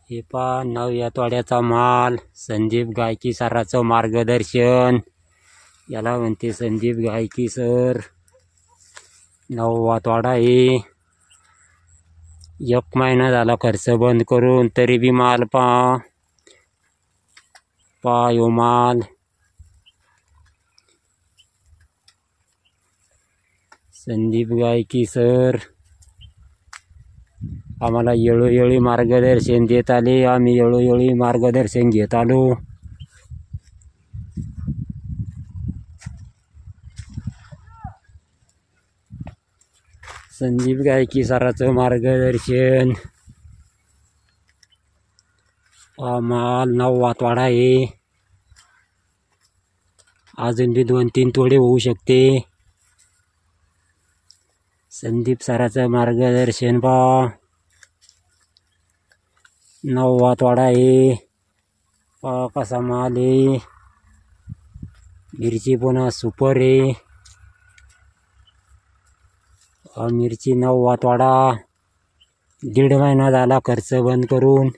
हे पा नव्या तोड्याचा माल संदीप गायकी सराचं मार्गदर्शन. याला म्हणते संदीप गायकी सर. 9वा तोडा आहे. 1 महिना झाला खर्च बंद करून, तरी बी माल पा यो माल. संदीप गायकी सर आम्हाला वेळोवेळी मार्गदर्शन देत आले. आम्ही वेळोवेळी मार्गदर्शन घेत आलो. संदीप गायकी सराचं मार्गदर्शन. माल 9वा तोडा आहे. अजून बी 2-3 तोडे होऊ शकते. संदीप सराचं मार्गदर्शन पा 9वा तोडा आहे. पा कसा माल आहे. मिरची पुन्हा सुपर आहे. मिरची 9वा तोडा. 1.5 महिना झाला खर्च बंद करून.